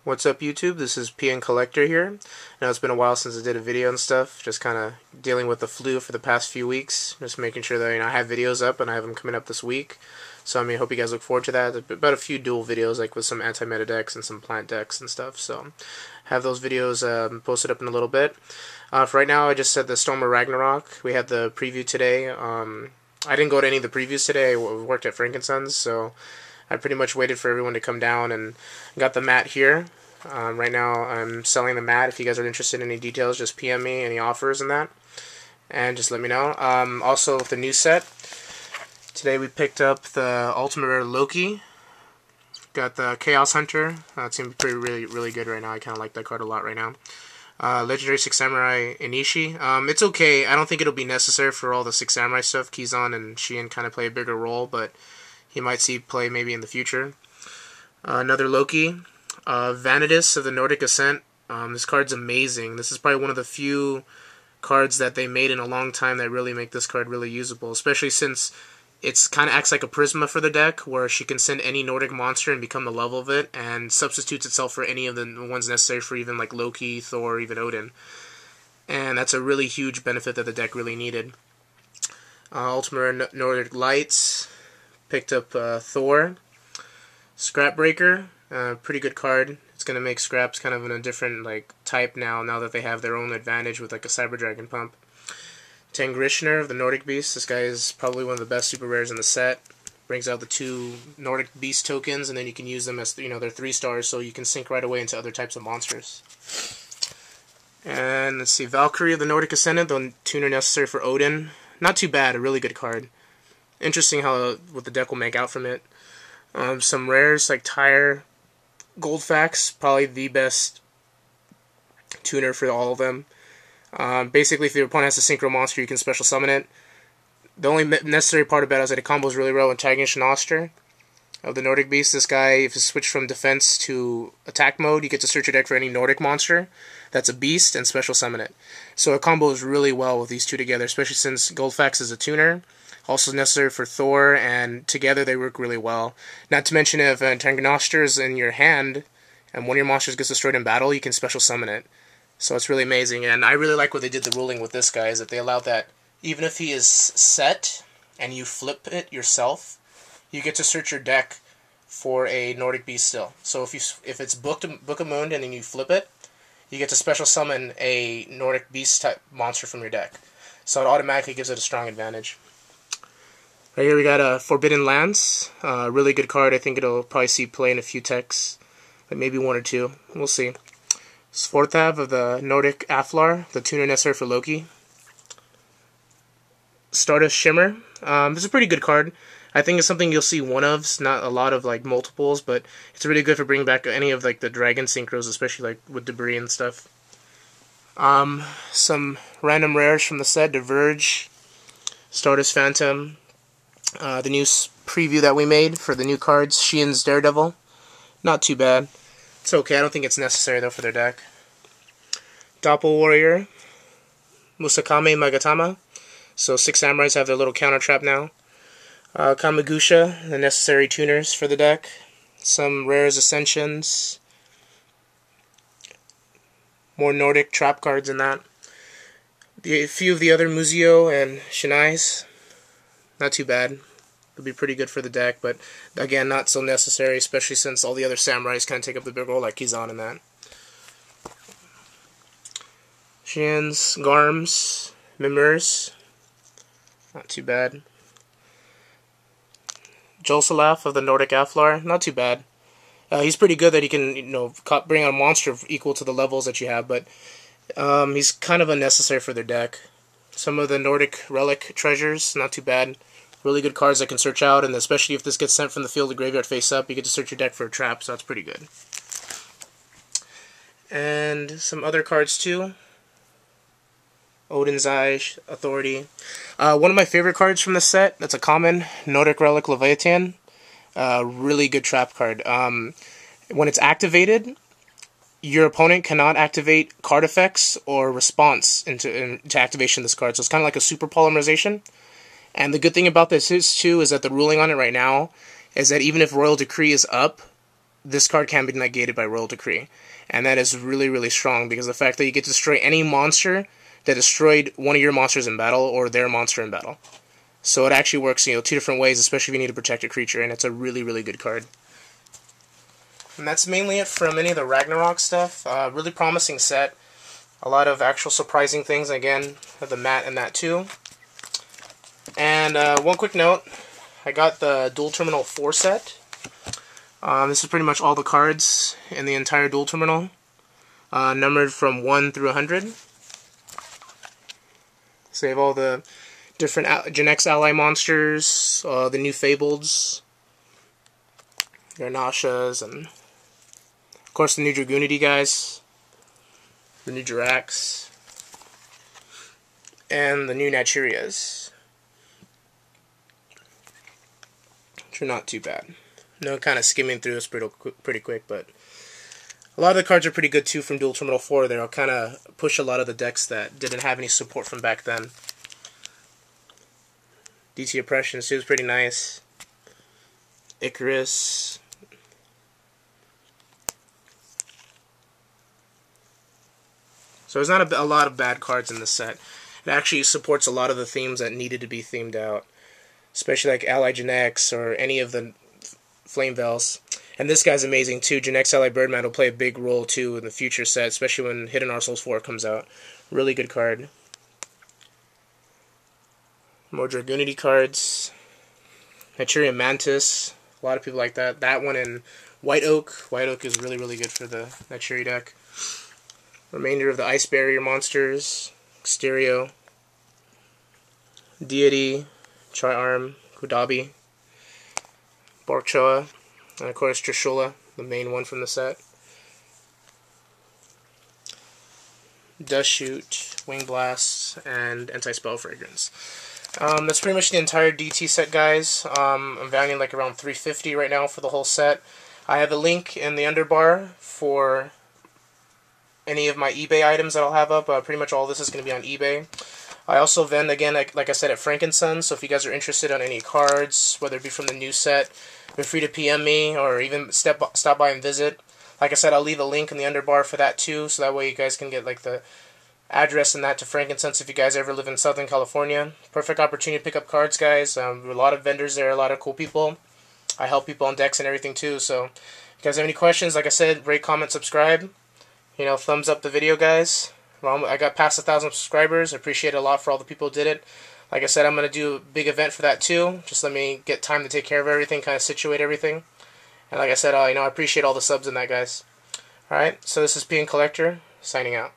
What's up, YouTube? This is Pncollector here. Now, it's been a while since I did a video and stuff, just kind of dealing with the flu for the past few weeks, just making sure that I have videos up, and I have them coming up this week. So I hope you guys look forward to that. About a few dual videos, like with some anti-meta decks and some plant decks and stuff. So have those videos posted up in a little bit. For right now, I just said the Storm of Ragnorock. We had the preview today. I didn't go to any of the previews today. I worked at Frankenson's, so I pretty much waited for everyone to come down and got the mat here. Right now I'm selling the mat. If you guys are interested in any details, just PM me, any offers and that, and just let me know. Also, with the new set, today we picked up the Ultimate Rare Loki. Got the Chaos Hunter. It seems really good right now. I kind of like that card a lot right now. Legendary Six Samurai Inishi. It's okay. I don't think it'll be necessary for all the Six Samurai stuff. Kizan and Shien kind of play a bigger role, but he might see play maybe in the future. Another Loki. Vanitas of the Nordic Ascent. This card's amazing. This is probably one of the few cards that they made in a long time that really make this card really usable, especially since it's kind of acts like a Prisma for the deck, where she can send any Nordic monster and become the level of it, and substitutes itself for any of the ones necessary for even like Loki, Thor, even Odin. And that's a really huge benefit that the deck really needed. Ultimate Nordic Lights. Picked up Thor. Scrapbreaker. Pretty good card. It's going to make scraps kind of in a different type now that they have their own advantage with like a Cyber Dragon pump. Tangrishner of the Nordic Beast. This guy is probably one of the best super rares in the set. Brings out the 2 Nordic Beast tokens, and then you can use them as they're 3 stars, so you can sync right away into other types of monsters. And let's see, Valkyrie of the Nordic Ascendant, the tuner necessary for Odin. Not too bad, a really good card. Interesting what the deck will make out from it. Some rares like Tyre, Goldfax, probably the best tuner for all of them. Basically, if your opponent has a synchro monster, you can special summon it. The only necessary part about it is that it combos really well with Tagish Noster of the Nordic Beast. This guy, if it's switched from defense to attack mode, you get to search your deck for any Nordic monster that's a beast and special summon it. So it combos really well with these two together, especially since Goldfax is a tuner. Also necessary for Thor, and together they work really well. Not to mention, if Tangnoster is in your hand and one of your monsters gets destroyed in battle, you can special summon it. So it's really amazing, and I really like what they did the ruling with this guy, is that they allowed that even if he is set and you flip it yourself, you get to search your deck for a Nordic Beast still. So if it's Book of Moon and then you flip it, you get to special summon a Nordic Beast type monster from your deck. So it automatically gives it a strong advantage. Right here we got a Forbidden Lands. Really good card. I think it'll probably see play in a few decks, like maybe 1 or 2. We'll see. Svorthav of the Nordic Aflar, the tuner necessary for Loki. Stardust Shimmer. This is a pretty good card. I think it's something you'll see one of. It's not a lot of multiples, but it's really good for bringing back any of the Dragon Synchros, especially with Debris and stuff. Some random rares from the set: Diverge, Stardust Phantom. The new preview that we made for the new cards, Shien's Daredevil. Not too bad. It's okay. I don't think it's necessary though for their deck. Doppel Warrior, Musakame Magatama. So 6 Samurais have their little counter trap now. Kamagusha, the necessary tuners for the deck. Some rares Ascensions. More Nordic trap cards in that. A few of the other Muzio and Shinais. Not too bad. It'll be pretty good for the deck, but again, not so necessary, especially since all the other Samurais kind of take up the big role, like Kizan and that. Shien's, Garms, Mimirs. Not too bad. Jolsalaf of the Nordic Aflar. Not too bad. He's pretty good that he can, bring out a monster equal to the levels that you have, but he's kind of unnecessary for their deck. Some of the Nordic Relic treasures, not too bad. Really good cards that can search out, and especially if this gets sent from the field to graveyard face up, you get to search your deck for a trap, so that's pretty good. And some other cards too. Odin's Eye, Authority. One of my favorite cards from the set, that's a common, Nordic Relic Leviathan. Really good trap card. When it's activated, your opponent cannot activate card effects or response into activation of this card. So it's kind of like a super polymerization. And the good thing about this is that the ruling on it right now is that even if Royal Decree is up, this card can be negated by Royal Decree. And that is really, really strong, because the fact that you get to destroy any monster that destroyed one of your monsters in battle, or their monster in battle. So it actually works, two different ways, especially if you need to protect a creature, and it's a really, really good card. And that's mainly it from any of the Ragnorock stuff. Really promising set. A lot of actual surprising things. Again, the mat and that too. And one quick note, I got the Dual Terminal 4 set. This is pretty much all the cards in the entire Dual Terminal, numbered from 1 through 100. So you have all the different Gen X ally monsters, the new Fableds, Garnashas, and of course the new Dragoonity guys, the new Jirax, and the new Naturias, which are not too bad. No, kind of skimming through this pretty quick, but a lot of the cards are pretty good too from Dual Terminal 4. They'll kind of push a lot of the decks that didn't have any support from back then. DT Oppression too is pretty nice. Icarus. So there's not a lot of bad cards in this set. It actually supports a lot of the themes that needed to be themed out, especially like Ally Gen X or any of the Flame Veils. And this guy's amazing too. Gen X Ally Birdman will play a big role too in the future set, especially when Hidden Arsenals 4 comes out. Really good card. More Dragoonity cards. Naturia Mantis. A lot of people like that. That one in White Oak. White Oak is really, really good for the Naturia deck. Remainder of the Ice Barrier monsters. Exterio. Deity. Tri-Arm. Kudabi. Borkchoa, and of course Trishula, the main one from the set. Dust Shoot, Wing Blast, and Anti-Spell Fragrance. That's pretty much the entire DT set, guys. I'm valuing like around $350 right now for the whole set. I have a link in the underbar for any of my eBay items that I'll have up. Pretty much all this is going to be on eBay. I also vend, again, like I said, at Frankenson, so if you guys are interested on any cards, whether it be from the new set, feel free to PM me, or even stop by and visit. Like I said, I'll leave a link in the underbar for that too, so that way you guys can get like the address and that to Frankincense if you guys ever live in Southern California. Perfect opportunity to pick up cards, guys. There are a lot of vendors there, a lot of cool people. I help people on decks and everything too, so if you guys have any questions, like I said, rate, comment, subscribe. Thumbs up the video, guys. Well, I got past 1,000 subscribers. I appreciate it a lot for all the people who did it. Like I said, I'm going to do a big event for that too. Just let me get time to take care of everything, kind of situate everything. And like I said, I appreciate all the subs in that, guys. Alright, so this is Pncollector, signing out.